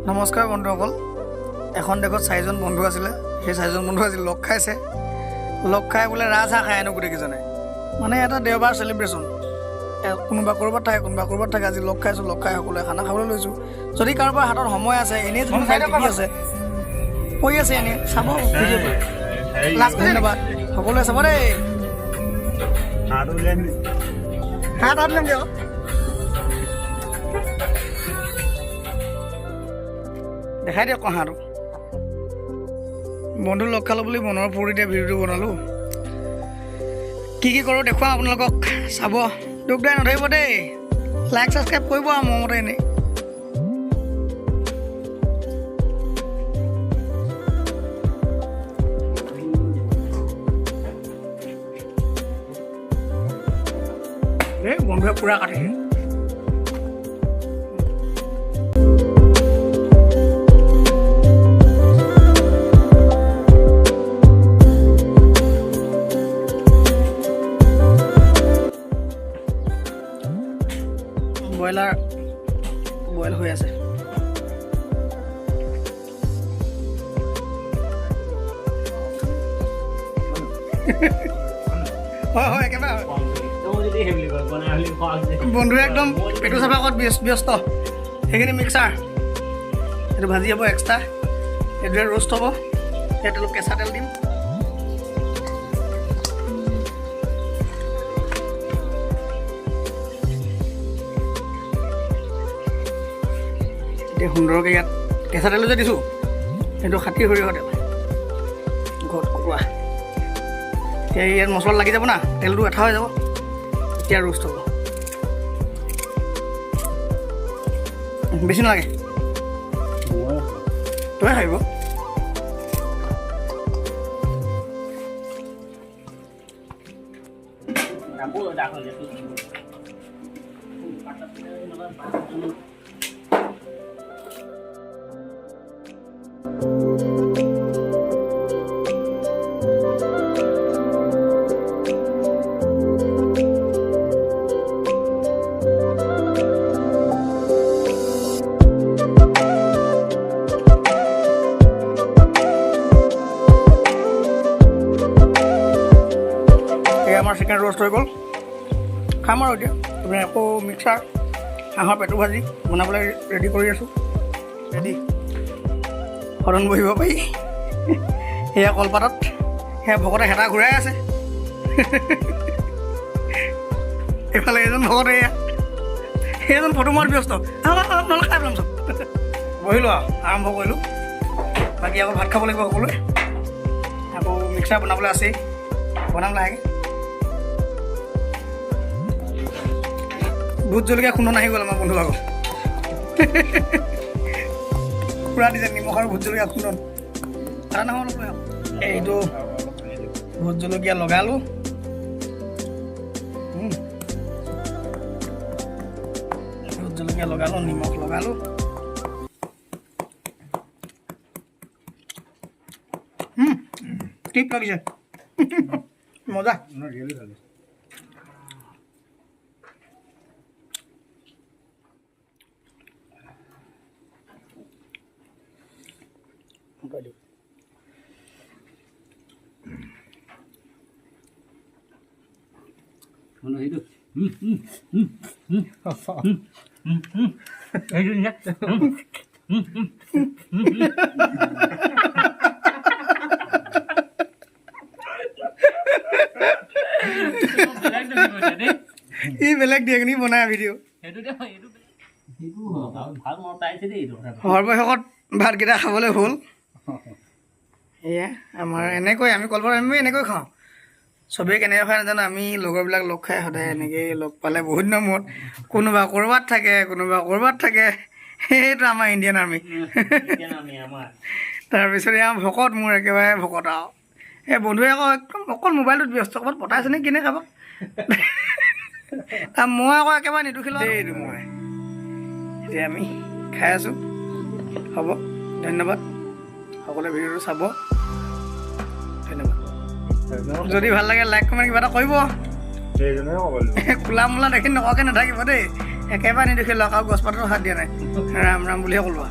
নমস্কাৰ বন্ধুসকল, এখন দেশত 4জন বন্ধু আছিলে। সেই 4জন বন্ধু আজি লগ খাইছে। লগ খাই বোলে ৰাজহাঁহ খাই আনো গোটেইকেইজনে, মানে এটা দেওবাৰ চেলিব্ৰেশ্যন। কোনোবা ক'ৰবাত থাকে, আজি লগ খাইছোঁ। লগ খাই সকলোৱে খানা খাবলৈ লৈছোঁ। যদি কাৰোবাৰ হাতত সময় আছে, এনেই যদি মোবাইল টিপি আছে, কৈ আছে এনেই চাব ভিডিঅ'টো। লাষ্ট ধন্যবাদ, সকলোৱে চাব দেই। হাত ল'ম দিয়ক। দেখাই দিয়ক হাঁহটো। বন্ধু লগ খালোঁ বুলি মনৰ ফূৰ্তিতে ভিডিঅ'টো বনালোঁ। কি কৰোঁ দেখুৱাওঁ আপোনালোকক, চাব। দুখ দাই নধৰিব দেই, লাইক ছাবস্ক্ৰাইব কৰিব আৰু মোৰ মতে এনেই। বন্ধুৱে পূৰা কাটিছে। ব্ৰইলাৰ বইল হৈ আছে। হয় একেবাৰে বন্ধুৱে একদম পেটু চাফা কৰাত ব্যস্ত। সেইখিনি মিক্সাৰ, এইটো ভাজি হ'ব এক্সট্ৰা, এইটোৱে ৰোষ্ট হ'ব। সেইটো কেঁচা তেল দিম। এতিয়া সুন্দৰকৈ ইয়াত কেঁচা তেলো যে দিছোঁ, সেইটো খাটি সৰিয়হ তেল, ঘৰত কুকুৰা। এতিয়া ইয়াত মছলা লাগি যাব না, তেলটো এঠা হৈ যাব। এতিয়া ৰোষ্ট হ'ব, বেছি নালাগে। তই খাব আমাৰ চিকেন ৰোষ্ট হৈ গ'ল। খাম আৰু এতিয়া তুমি আকৌ মিক্সাৰ, হাঁহৰ পেটু ভাজি বনাবলৈ ৰেডি কৰি আছোঁ। ৰেডি শৰণ বহিব পাৰি। সেয়া কলপাতত, সেয়া ভকতে হেতা ঘূৰাই আছে। এইফালে এজন ভকতে সেইজন ফটো মৰাত ব্যস্ত। নহ'লে খাই পেলাম চব। বহিলোঁ আৰু আৰম্ভ কৰিলোঁ। বাকী আকৌ ভাত খাব লাগিব সকলোৱে। আকৌ মিক্সাৰ বনাবলৈ আছেই, বনাম লাহেকৈ। ভোট জলকীয়া খুন্দন আহি গ'ল আমাৰ বন্ধু ভাগৰ। পূৰা দিছে নিমখ আৰু ভোট জলকীয়া খুন্দন। তাৰ নহয় অলপ এইটো ভোট জলকীয়া লগালোঁ। ভোট জলকীয়া লগালোঁ, নিমখ লগালোঁ। ঠিক লাগিছে, মজা। ই বেলেগ দিয়ে নি বনাই ভিডিঅ'। সৰ্বশেষত ভাতকেইটা খাবলৈ হ'ল। এয়া আমাৰ এনেকৈ আমি কলপাত আমি এনেকৈ খাওঁ। চবেই কেনেকৈ খাই নাজানো, আমি লগৰবিলাক লগ খাই সদায় এনেকৈ লগ পালে বহুত দিনৰ মূৰত। কোনোবা ক'ৰবাত থাকে। সেইটো আমাৰ ইণ্ডিয়ান আৰ্মি। তাৰপিছত এয়া ভকত, মোৰ একেবাৰে ভকত আৰু। এই বন্ধুৱে আকৌ একদম অকল মোবাইলটোত ব্যস্ত, ক'ৰবাত পতাইছে নে কিনে খাব। মই আকৌ একেবাৰে নিদুখিলোঁ এইটো মই। এতিয়া আমি খাই আছোঁ। হ'ব, ধন্যবাদ। সকলোৱে ভিডিঅ'টো চাব। ধন্যবাদ। যদি ভাল লাগে লাইক কমেণ্ট কিবা এটা কৰিব। কোলা মোলা দেখি নকৱাকৈ নাথাকিব দেই। একেবাৰে নেদেখিলোঁ আকৌ গছপাততো হাত দিয়া নাই। ৰাম ৰাম বুলিহে ক'লোঁ।